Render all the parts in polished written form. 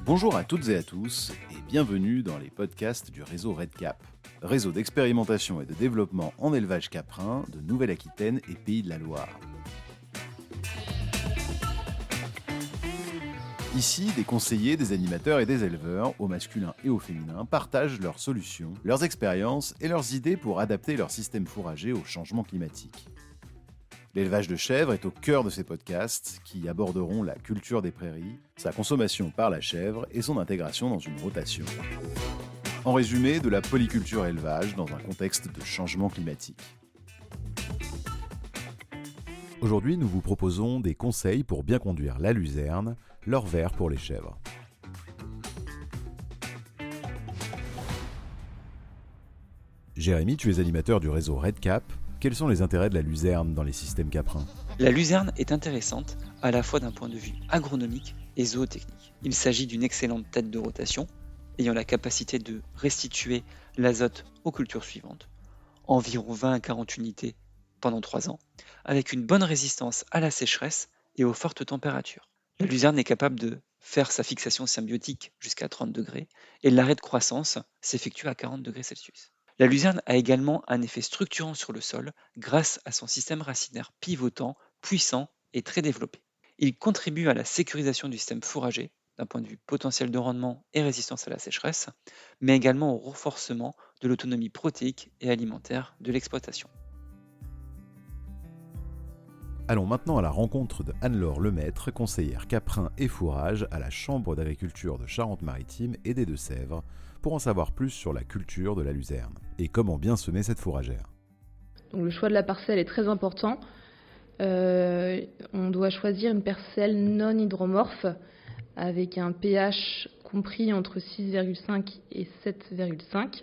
Bonjour à toutes et à tous et bienvenue dans les podcasts du réseau RedCap, réseau d'expérimentation et de développement en élevage caprin de Nouvelle-Aquitaine et Pays de la Loire. Ici, des conseillers, des animateurs et des éleveurs, au masculin et au féminin, partagent leurs solutions, leurs expériences et leurs idées pour adapter leur système fourrager au changement climatique. L'élevage de chèvres est au cœur de ces podcasts qui aborderont la culture des prairies, sa consommation par la chèvre et son intégration dans une rotation. En résumé, de la polyculture élevage dans un contexte de changement climatique. Aujourd'hui, nous vous proposons des conseils pour bien conduire la luzerne, leur vert pour les chèvres. Jérémy, tu es animateur du réseau RedCap. Quels sont les intérêts de la luzerne dans les systèmes caprins ? La luzerne est intéressante à la fois d'un point de vue agronomique et zootechnique. Il s'agit d'une excellente tête de rotation, ayant la capacité de restituer l'azote aux cultures suivantes, environ 20 à 40 unités pendant 3 ans, avec une bonne résistance à la sécheresse et aux fortes températures. La luzerne est capable de faire sa fixation symbiotique jusqu'à 30 degrés et l'arrêt de croissance s'effectue à 40 degrés Celsius. La luzerne a également un effet structurant sur le sol grâce à son système racinaire pivotant, puissant et très développé. Il contribue à la sécurisation du système fourrager, d'un point de vue potentiel de rendement et résistance à la sécheresse, mais également au renforcement de l'autonomie protéique et alimentaire de l'exploitation. Allons maintenant à la rencontre de Anne-Laure Lemaître, conseillère caprin et fourrage à la Chambre d'agriculture de Charente-Maritime et des Deux-Sèvres, pour en savoir plus sur la culture de la luzerne et comment bien semer cette fourragère. Donc le choix de la parcelle est très important. On doit choisir une parcelle non hydromorphe avec un pH compris entre 6,5 et 7,5.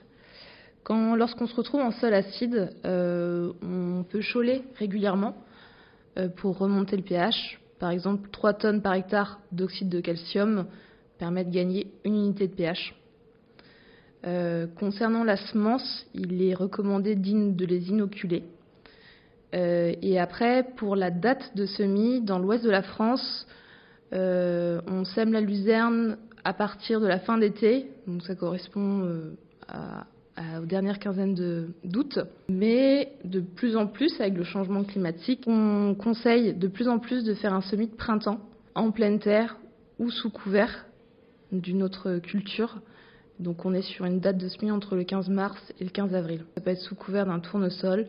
Lorsqu'on se retrouve en sol acide, on peut choler régulièrement pour remonter le pH. Par exemple, 3 tonnes par hectare d'oxyde de calcium permettent de gagner 1 unité de pH. Concernant la semence, il est recommandé de les inoculer. Et après, pour la date de semis, dans l'ouest de la France, on sème la luzerne à partir de la fin d'été, donc ça correspond aux dernières quinzaines d'août. Mais de plus en plus, avec le changement climatique, on conseille de plus en plus de faire un semis de printemps en pleine terre ou sous couvert d'une autre culture. Donc on est sur une date de semis entre le 15 mars et le 15 avril. Ça peut être sous couvert d'un tournesol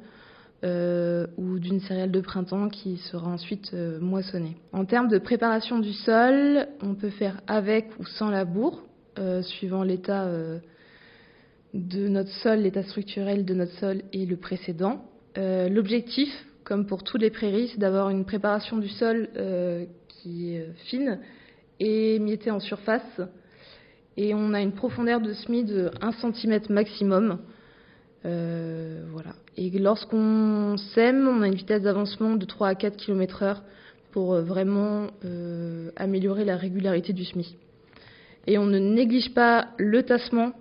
ou d'une céréale de printemps qui sera ensuite moissonnée. En termes de préparation du sol, on peut faire avec ou sans labour, suivant l'état de notre sol, l'état structurel de notre sol et le précédent. L'objectif, comme pour toutes les prairies, c'est d'avoir une préparation du sol qui est fine et émiettée en surface. Et on a une profondeur de semis de 1 cm maximum. Voilà. Et lorsqu'on sème, on a une vitesse d'avancement de 3 à 4 km/h pour vraiment améliorer la régularité du semis. Et on ne néglige pas le tassement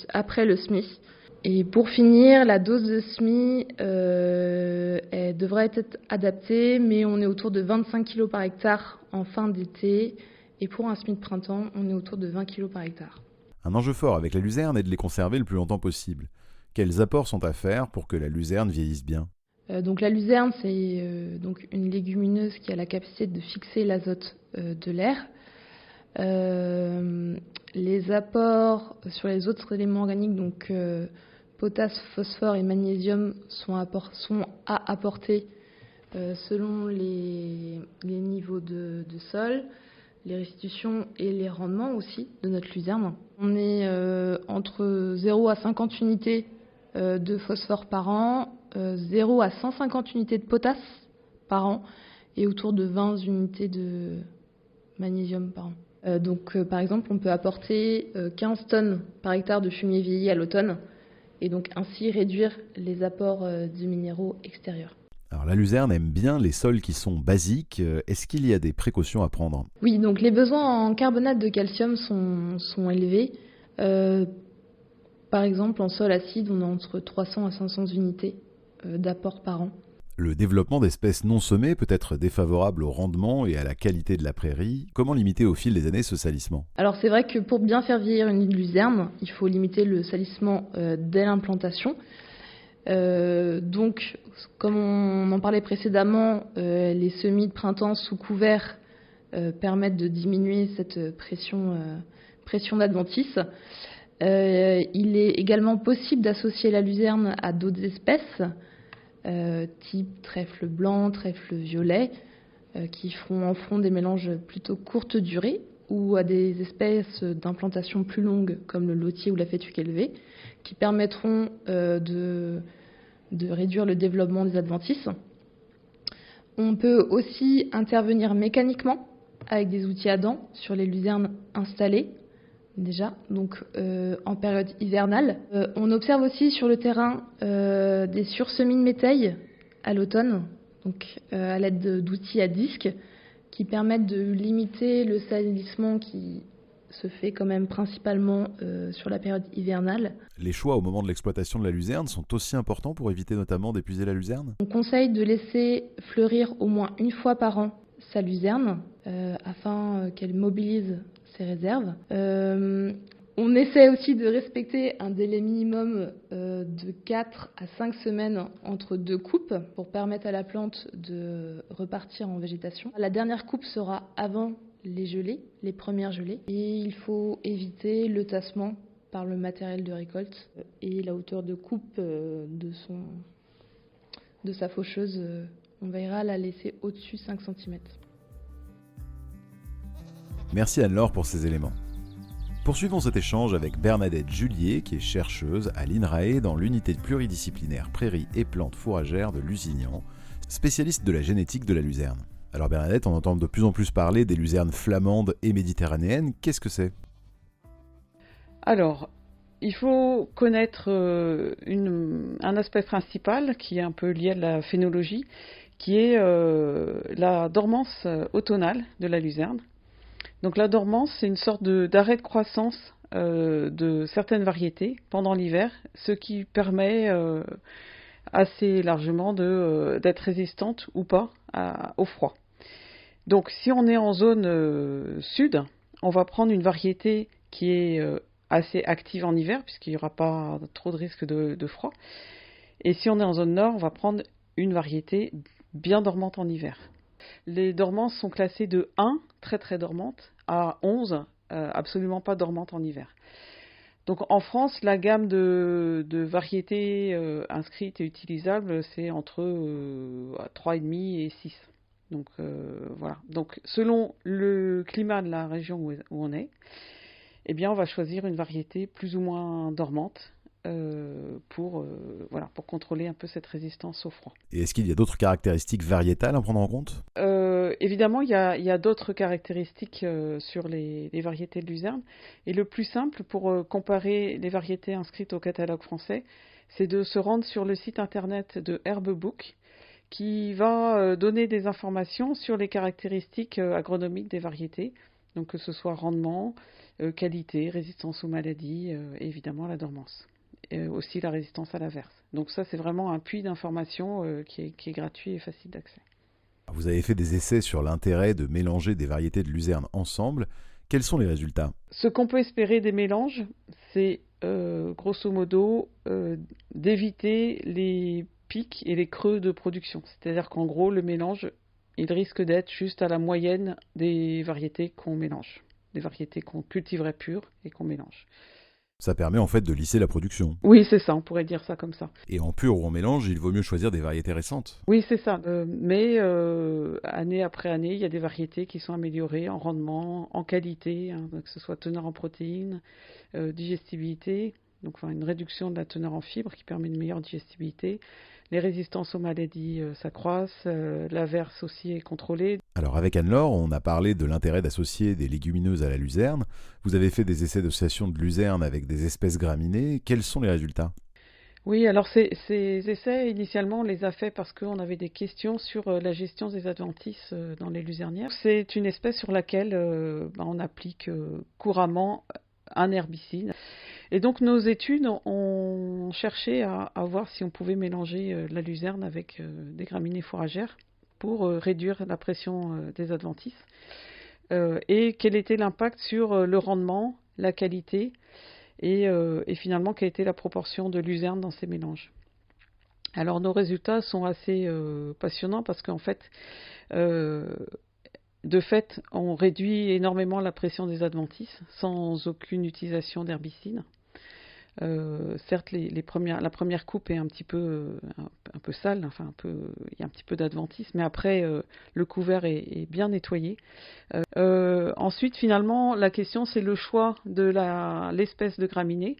après le semis. Et pour finir, la dose de semis elle devrait être adaptée, mais on est autour de 25 kg par hectare en fin d'été. Et pour un semis de printemps, on est autour de 20 kg par hectare. Un enjeu fort avec la luzerne est de les conserver le plus longtemps possible. Quels apports sont à faire pour que la luzerne vieillisse bien ? Donc la luzerne, c'est donc une légumineuse qui a la capacité de fixer l'azote de l'air. Les apports sur les autres éléments organiques, donc potasse, phosphore et magnésium, sont à apporter selon les niveaux de sol, les restitutions et les rendements aussi de notre luzerne. On est entre 0 à 50 unités de phosphore par an, 0 à 150 unités de potasse par an et autour de 20 unités de magnésium par an. Par exemple, on peut apporter 15 tonnes par hectare de fumier vieilli à l'automne et donc ainsi réduire les apports de minéraux extérieurs. Alors la luzerne aime bien les sols qui sont basiques. Est-ce qu'il y a des précautions à prendre ? Oui, donc les besoins en carbonate de calcium sont élevés. Par exemple, en sol acide, on a entre 300 à 500 unités d'apport par an. Le développement d'espèces non semées peut être défavorable au rendement et à la qualité de la prairie. Comment limiter au fil des années ce salissement? Alors c'est vrai que pour bien faire vieillir une luzerne, il faut limiter le salissement dès l'implantation. Donc, comme on en parlait précédemment, les semis de printemps sous couvert permettent de diminuer cette pression d'adventice. Il est également possible d'associer la luzerne à d'autres espèces, type trèfle blanc, trèfle violet, qui en feront des mélanges plutôt courte durée, ou à des espèces d'implantation plus longue, comme le lotier ou la fétuque élevée, qui permettront de réduire le développement des adventices. On peut aussi intervenir mécaniquement avec des outils à dents sur les luzernes installées, déjà, donc en période hivernale. On observe aussi sur le terrain des sursemis de métailles à l'automne, donc à l'aide d'outils à disque, qui permettent de limiter le salissement qui se fait quand même principalement sur la période hivernale. Les choix au moment de l'exploitation de la luzerne sont aussi importants pour éviter notamment d'épuiser la luzerne? On conseille de laisser fleurir au moins une fois par an sa luzerne afin qu'elle mobilise ses réserves. On essaie aussi de respecter un délai minimum de 4 à 5 semaines entre deux coupes pour permettre à la plante de repartir en végétation. La dernière coupe sera avant les gelées, les premières gelées, et il faut éviter le tassement par le matériel de récolte et la hauteur de coupe de sa faucheuse, on veillera à la laisser au-dessus 5 cm. Merci Anne-Laure pour ces éléments. Poursuivons cet échange avec Bernadette Julier, qui est chercheuse à l'INRAE dans l'unité pluridisciplinaire prairies et plantes fourragères de Lusignan, spécialiste de la génétique de la luzerne. Alors Bernadette, on entend de plus en plus parler des luzernes flamandes et méditerranéennes. Qu'est-ce que c'est? Alors, il faut connaître un aspect principal qui est un peu lié à la phénologie, qui est la dormance automnale de la luzerne. Donc la dormance, c'est une sorte d'arrêt de croissance de certaines variétés pendant l'hiver, ce qui permet assez largement d'être résistante ou pas au froid. Donc si on est en zone sud, on va prendre une variété qui est assez active en hiver, puisqu'il n'y aura pas trop de risque de froid. Et si on est en zone nord, on va prendre une variété bien dormante en hiver. Les dormances sont classées de 1, très très dormante, à 11, absolument pas dormante en hiver. Donc en France, la gamme de variétés inscrites et utilisables, c'est entre 3,5 et 6. Donc voilà. Donc selon le climat de la région où on est, eh bien on va choisir une variété plus ou moins dormante pour contrôler un peu cette résistance au froid. Et est-ce qu'il y a d'autres caractéristiques variétales à prendre en compte? Évidemment, il y a d'autres caractéristiques sur les variétés de luzerne. Et le plus simple pour comparer les variétés inscrites au catalogue français, c'est de se rendre sur le site internet de Herbebook, qui va donner des informations sur les caractéristiques agronomiques des variétés, donc que ce soit rendement, qualité, résistance aux maladies et évidemment la dormance. Et aussi la résistance à l'averse. Donc ça, c'est vraiment un puits d'informations qui est gratuit et facile d'accès. Vous avez fait des essais sur l'intérêt de mélanger des variétés de luzerne ensemble. Quels sont les résultats? Ce qu'on peut espérer des mélanges, c'est grosso modo d'éviter les pics et les creux de production. C'est-à-dire qu'en gros, le mélange, il risque d'être juste à la moyenne des variétés qu'on mélange, des variétés qu'on cultiverait pures et qu'on mélange. Ça permet en fait de lisser la production. Oui, c'est ça, on pourrait dire ça comme ça. Et en pur ou en mélange, il vaut mieux choisir des variétés récentes. Oui, c'est ça. Mais année après année, il y a des variétés qui sont améliorées en rendement, en qualité, que ce soit teneur en protéines, digestibilité, donc une réduction de la teneur en fibres qui permet une meilleure digestibilité. Les résistances aux maladies s'accroissent, l'averse aussi est contrôlée. Alors avec Anne-Laure, on a parlé de l'intérêt d'associer des légumineuses à la luzerne. Vous avez fait des essais d'association de luzerne avec des espèces graminées. Quels sont les résultats? Oui, alors ces essais, initialement, on les a faits parce qu'on avait des questions sur la gestion des adventices dans les luzernières. C'est une espèce sur laquelle on applique couramment un herbicide. Et donc nos études ont cherché à voir si on pouvait mélanger la luzerne avec des graminées fourragères pour réduire la pression des adventices et quel était l'impact sur le rendement, la qualité et finalement quelle était la proportion de luzerne dans ces mélanges. Alors nos résultats sont assez passionnants parce qu'en fait, de fait, on réduit énormément la pression des adventices sans aucune utilisation d'herbicides. Certes, la première coupe est un peu sale, enfin il y a un petit peu d'adventice, mais après le couvert est bien nettoyé. Ensuite, finalement, la question c'est le choix de l'espèce de graminée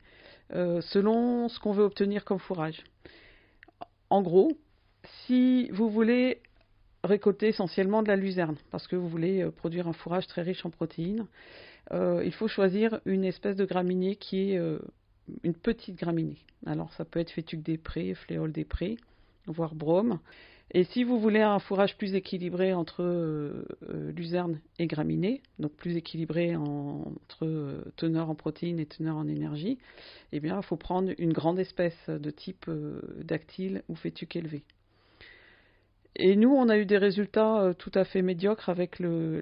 selon ce qu'on veut obtenir comme fourrage. En gros, si vous voulez récolter essentiellement de la luzerne, parce que vous voulez produire un fourrage très riche en protéines, il faut choisir une espèce de graminée qui est une petite graminée. Alors ça peut être fétuque des prés, fléole des prés, voire brome. Et si vous voulez un fourrage plus équilibré entre luzerne et graminée, donc plus équilibré entre teneur en protéines et teneur en énergie, eh bien il faut prendre une grande espèce de type dactyle ou fétuque élevé. Et nous, on a eu des résultats tout à fait médiocres avec le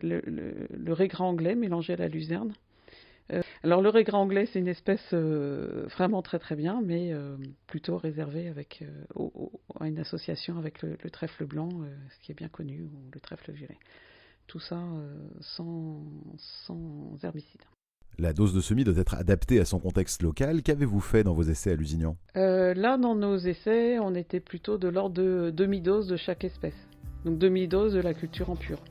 régras anglais mélangé à la luzerne. Alors le régras anglais, c'est une espèce vraiment très très bien, mais plutôt réservée à une association avec le trèfle blanc, ce qui est bien connu, ou le trèfle violet. Tout ça sans herbicide. La dose de semis doit être adaptée à son contexte local. Qu'avez-vous fait dans vos essais à Lusignan ? Là, dans nos essais, on était plutôt de l'ordre de demi-dose de chaque espèce. Donc demi-dose de la culture en pur.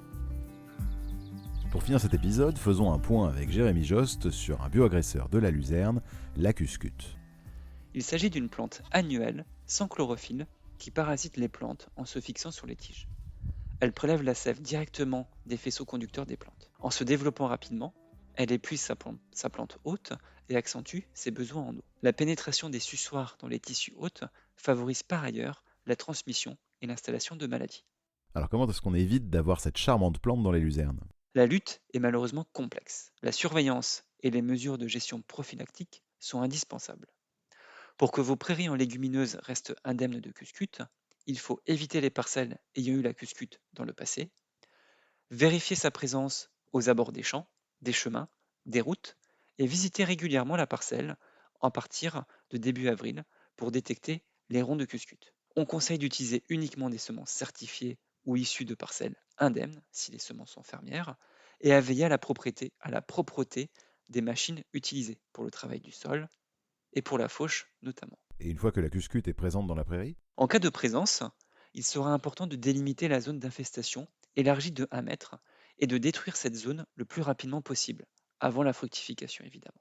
Pour finir cet épisode, faisons un point avec Jérémy Jost sur un bioagresseur de la luzerne, la cuscute. Il s'agit d'une plante annuelle, sans chlorophylle, qui parasite les plantes en se fixant sur les tiges. Elle prélève la sève directement des faisceaux conducteurs des plantes. En se développant rapidement, elle épuise sa plante hôte et accentue ses besoins en eau. La pénétration des suçoirs dans les tissus hôtes favorise par ailleurs la transmission et l'installation de maladies. Alors comment est-ce qu'on évite d'avoir cette charmante plante dans les luzernes ? La lutte est malheureusement complexe. La surveillance et les mesures de gestion prophylactique sont indispensables. Pour que vos prairies en légumineuses restent indemnes de cuscute, il faut éviter les parcelles ayant eu la cuscute dans le passé, vérifier sa présence aux abords des champs, des chemins, des routes, et visiter régulièrement la parcelle à partir de début avril pour détecter les ronds de cuscute. On conseille d'utiliser uniquement des semences certifiées ou issues de parcelles indemnes, si les semences sont fermières, et à veiller à la propreté des machines utilisées pour le travail du sol et pour la fauche notamment. Et une fois que la cuscute est présente dans la prairie ? En cas de présence, il sera important de délimiter la zone d'infestation élargie de 1 mètre et de détruire cette zone le plus rapidement possible, avant la fructification évidemment.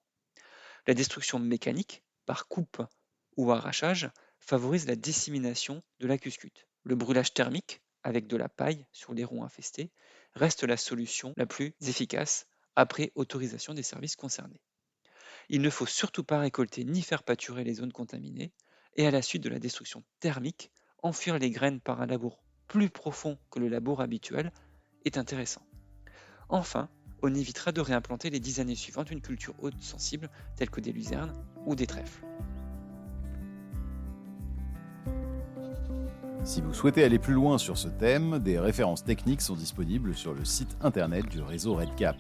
La destruction mécanique, par coupe ou arrachage, favorise la dissémination de la cuscute. Le brûlage thermique, avec de la paille sur les ronds infestés, reste la solution la plus efficace après autorisation des services concernés. Il ne faut surtout pas récolter ni faire pâturer les zones contaminées, et à la suite de la destruction thermique, enfuir les graines par un labour plus profond que le labour habituel est intéressant. Enfin, on évitera de réimplanter les 10 années suivantes une culture haute sensible telle que des luzernes ou des trèfles. Si vous souhaitez aller plus loin sur ce thème, des références techniques sont disponibles sur le site internet du réseau REDCap.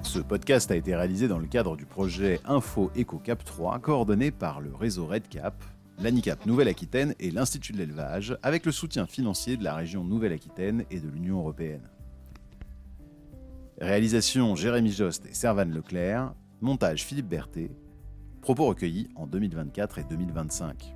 Ce podcast a été réalisé dans le cadre du projet Info Éco Cap 3, coordonné par le réseau REDCap, l'ANICAP Nouvelle-Aquitaine et l'Institut de l'élevage, avec le soutien financier de la région Nouvelle-Aquitaine et de l'Union européenne. Réalisation Jérémy Jost et Servane Leclerc, montage Philippe Berthet, propos recueillis en 2024 et 2025.